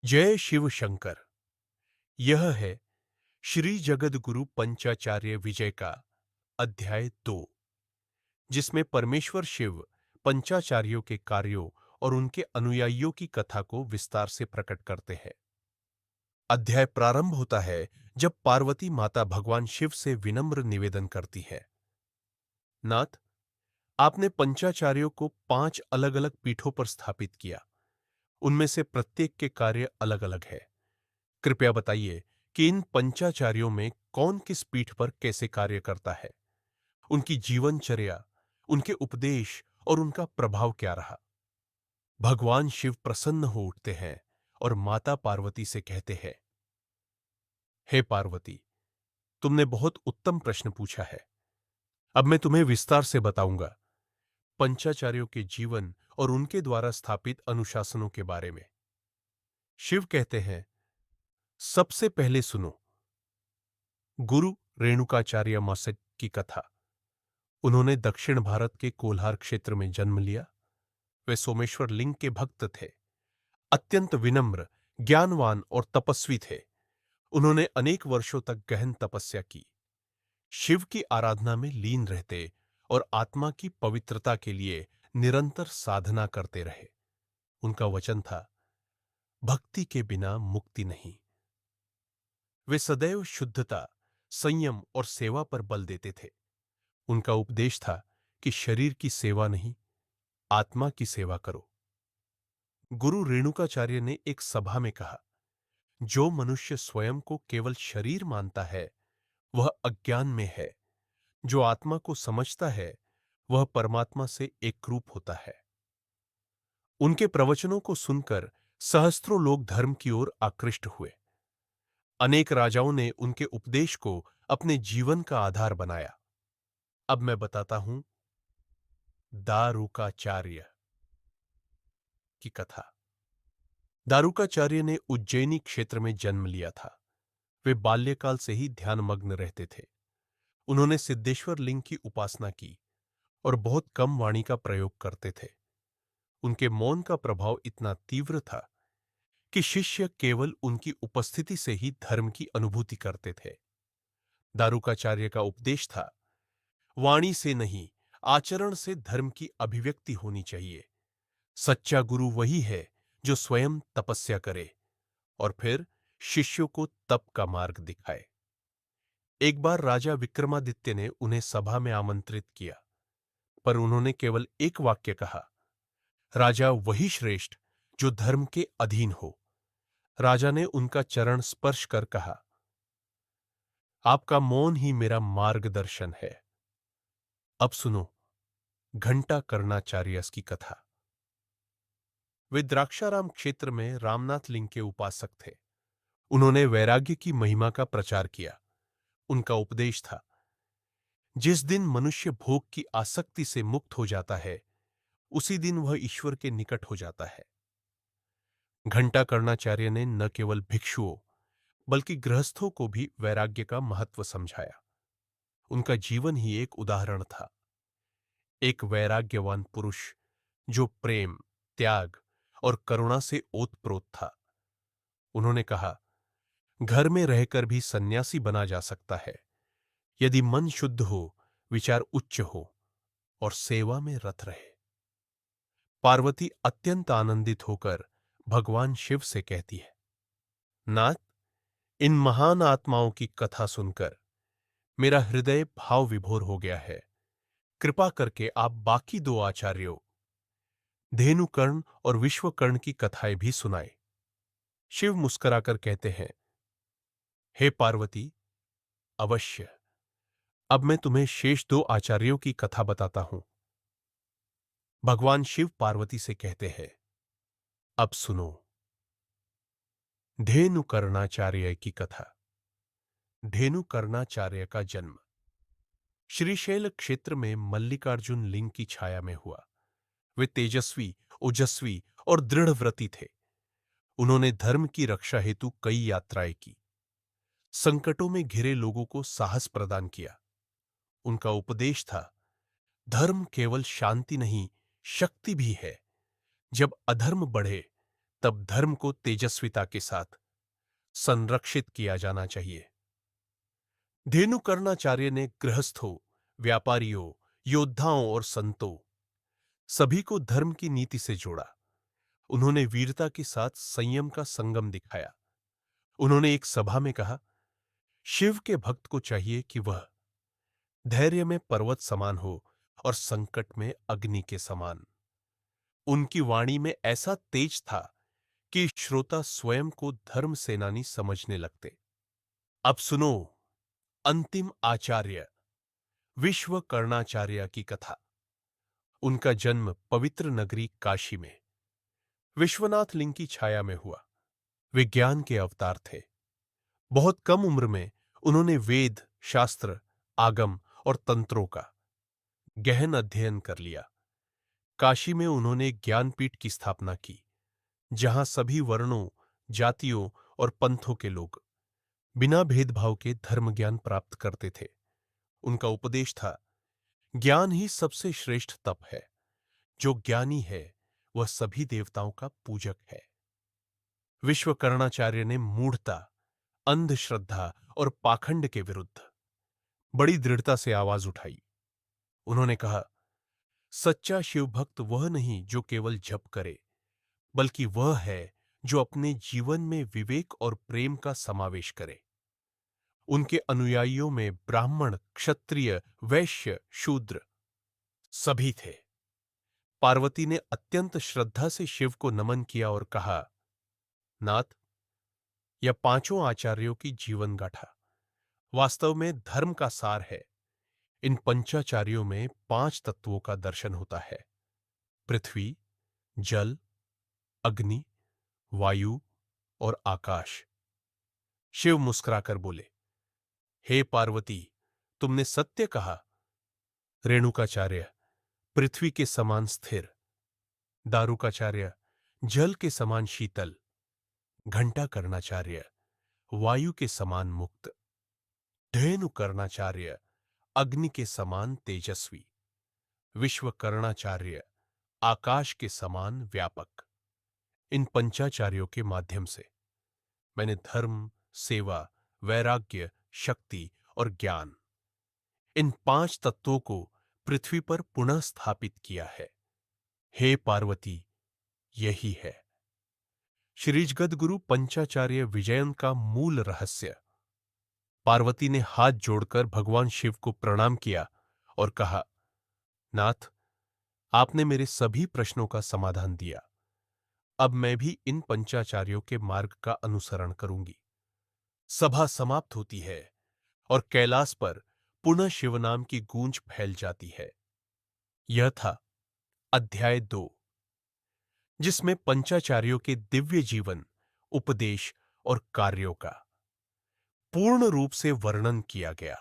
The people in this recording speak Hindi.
जय शिव शंकर। यह है श्री जगद्गुरु पंचाचार्य विजय का अध्याय 2, जिसमें परमेश्वर शिव पंचाचार्यों के कार्यों और उनके अनुयायियों की कथा को विस्तार से प्रकट करते हैं। अध्याय प्रारंभ होता है जब पार्वती माता भगवान शिव से विनम्र निवेदन करती है, नाथ, आपने पंचाचार्यों को 5 अलग-अलग पीठों पर स्थापित किया। उनमें से प्रत्येक के कार्य अलग-अलग है। कृपया बताइए कि इन पंचाचार्यों में कौन किस पीठ पर कैसे कार्य करता है, उनकी जीवनचर्या, उनके उपदेश और उनका प्रभाव क्या रहा। भगवान शिव प्रसन्न हो उठते हैं और माता पार्वती से कहते हैं, हे पार्वती, तुमने बहुत उत्तम प्रश्न पूछा है। अब मैं तुम्हें विस्तार से बताऊंगा पंचाचार्यों के जीवन और उनके द्वारा स्थापित अनुशासनों के बारे में। शिव कहते हैं, सबसे पहले सुनो गुरु रेणुकाचार्य मौसिक की कथा। उन्होंने दक्षिण भारत के कोल्हार क्षेत्र में जन्म लिया। वे सोमेश्वर लिंग के भक्त थे, अत्यंत विनम्र, ज्ञानवान और तपस्वी थे। उन्होंने अनेक वर्षों तक गहन तपस्या की, शिव की आराधना में लीन रहते और आत्मा की पवित्रता के लिए निरंतर साधना करते रहे। उनका वचन था, भक्ति के बिना मुक्ति नहीं। वे सदैव शुद्धता, संयम और सेवा पर बल देते थे। उनका उपदेश था कि शरीर की सेवा नहीं, आत्मा की सेवा करो। गुरु रेणुकाचार्य ने एक सभा में कहा, जो मनुष्य स्वयं को केवल शरीर मानता है वह अज्ञान में है। जो आत्मा को समझता है वह परमात्मा से एकरूप होता है। उनके प्रवचनों को सुनकर सहस्त्रों लोग धर्म की ओर आकृष्ट हुए। अनेक राजाओं ने उनके उपदेश को अपने जीवन का आधार बनाया। अब मैं बताता हूं दारुकाचार्य की कथा। दारुकाचार्य ने उज्जैनी क्षेत्र में जन्म लिया था। वे बाल्यकाल से ही ध्यानमग्न रहते थे। उन्होंने सिद्धेश्वर लिंग की उपासना की और बहुत कम वाणी का प्रयोग करते थे। उनके मौन का प्रभाव इतना तीव्र था कि शिष्य केवल उनकी उपस्थिति से ही धर्म की अनुभूति करते थे। दारुकाचार्य का उपदेश था, वाणी से नहीं, आचरण से धर्म की अभिव्यक्ति होनी चाहिए। सच्चा गुरु वही है जो स्वयं तपस्या करे और फिर शिष्यों को तप का मार्ग दिखाए। एक बार राजा विक्रमादित्य ने उन्हें सभा में आमंत्रित किया, पर उन्होंने केवल एक वाक्य कहा, राजा वही श्रेष्ठ जो धर्म के अधीन हो। राजा ने उनका चरण स्पर्श कर कहा, आपका मौन ही मेरा मार्गदर्शन है। अब सुनो घंटा कर्णाचार्यस की कथा। वे द्राक्षाराम क्षेत्र में रामनाथ लिंग के उपासक थे। उन्होंने वैराग्य की महिमा का प्रचार किया। उनका उपदेश था, जिस दिन मनुष्य भोग की आसक्ति से मुक्त हो जाता है उसी दिन वह ईश्वर के निकट हो जाता है। घंटा कर्णाचार्य ने न केवल भिक्षुओं बल्कि गृहस्थों को भी वैराग्य का महत्व समझाया। उनका जीवन ही एक उदाहरण था, एक वैराग्यवान पुरुष जो प्रेम, त्याग और करुणा से ओतप्रोत था। उन्होंने कहा, घर में रहकर भी सन्यासी बना जा सकता है यदि मन शुद्ध हो, विचार उच्च हो और सेवा में रत रहे। पार्वती अत्यंत आनंदित होकर भगवान शिव से कहती है, नाथ, इन महान आत्माओं की कथा सुनकर मेरा हृदय भाव विभोर हो गया है। कृपा करके आप बाकी 2 आचार्यों धेनुकर्ण और विश्वकर्ण की कथाएं भी सुनाए। शिव मुस्कुराकर कहते हैं, हे पार्वती, अवश्य। अब मैं तुम्हें शेष 2 आचार्यों की कथा बताता हूं। भगवान शिव पार्वती से कहते हैं, अब सुनो धेनुकर्णाचार्य की कथा। धेनुकर्णाचार्य का जन्म श्रीशैल क्षेत्र में मल्लिकार्जुन लिंग की छाया में हुआ। वे तेजस्वी, ओजस्वी और दृढ़व्रती थे। उन्होंने धर्म की रक्षा हेतु कई यात्राएं की, संकटों में घिरे लोगों को साहस प्रदान किया। उनका उपदेश था, धर्म केवल शांति नहीं, शक्ति भी है। जब अधर्म बढ़े तब धर्म को तेजस्विता के साथ संरक्षित किया जाना चाहिए। धेनुकर्णाचार्य ने गृहस्थों, व्यापारियों, योद्धाओं और संतों सभी को धर्म की नीति से जोड़ा। उन्होंने वीरता के साथ संयम का संगम दिखाया। उन्होंने एक सभा में कहा, शिव के भक्त को चाहिए कि वह धैर्य में पर्वत समान हो और संकट में अग्नि के समान। उनकी वाणी में ऐसा तेज था कि श्रोता स्वयं को धर्म सेनानी समझने लगते। अब सुनो अंतिम आचार्य विश्वकर्णाचार्य की कथा। उनका जन्म पवित्र नगरी काशी में विश्वनाथ लिंग की छाया में हुआ। वे ज्ञान के अवतार थे। बहुत कम उम्र में उन्होंने वेद, शास्त्र, आगम और तंत्रों का गहन अध्ययन कर लिया। काशी में उन्होंने ज्ञानपीठ की स्थापना की, जहां सभी वर्णों, जातियों और पंथों के लोग बिना भेदभाव के धर्म ज्ञान प्राप्त करते थे। उनका उपदेश था, ज्ञान ही सबसे श्रेष्ठ तप है। जो ज्ञानी है वह सभी देवताओं का पूजक है। विश्वकर्णाचार्य ने मूढ़ता, अंधश्रद्धा और पाखंड के विरुद्ध बड़ी दृढ़ता से आवाज उठाई। उन्होंने कहा, सच्चा शिवभक्त वह नहीं जो केवल जप करे, बल्कि वह है जो अपने जीवन में विवेक और प्रेम का समावेश करे। उनके अनुयायियों में ब्राह्मण, क्षत्रिय, वैश्य, शूद्र सभी थे। पार्वती ने अत्यंत श्रद्धा से शिव को नमन किया और कहा, नाथ, यह पांचों आचार्यों की जीवन गाथा वास्तव में धर्म का सार है। इन पंचाचार्यों में 5 तत्वों का दर्शन होता है, पृथ्वी, जल, अग्नि, वायु और आकाश। शिव मुस्कुराकर बोले, हे पार्वती, तुमने सत्य कहा। रेणुकाचार्य पृथ्वी के समान स्थिर, दारुकाचार्य जल के समान शीतल, घंटाकर्णाचार्य वायु के समान मुक्त, धेनुकर्णाचार्य अग्नि के समान तेजस्वी, विश्वकर्णाचार्य आकाश के समान व्यापक। इन पंचाचार्यों के माध्यम से मैंने धर्म, सेवा, वैराग्य, शक्ति और ज्ञान, इन 5 तत्वों को पृथ्वी पर पुनः स्थापित किया है। हे पार्वती, यही है श्रीजगद्गुरु पंचाचार्य विजयन का मूल रहस्य। पार्वती ने हाथ जोड़कर भगवान शिव को प्रणाम किया और कहा, नाथ, आपने मेरे सभी प्रश्नों का समाधान दिया। अब मैं भी इन पंचाचार्यों के मार्ग का अनुसरण करूंगी। सभा समाप्त होती है और कैलाश पर पुनः शिवनाम की गूंज फैल जाती है। यह था अध्याय 2, जिसमें पंचाचार्यों के दिव्य जीवन, उपदेश और कार्यों का पूर्ण रूप से वर्णन किया गया।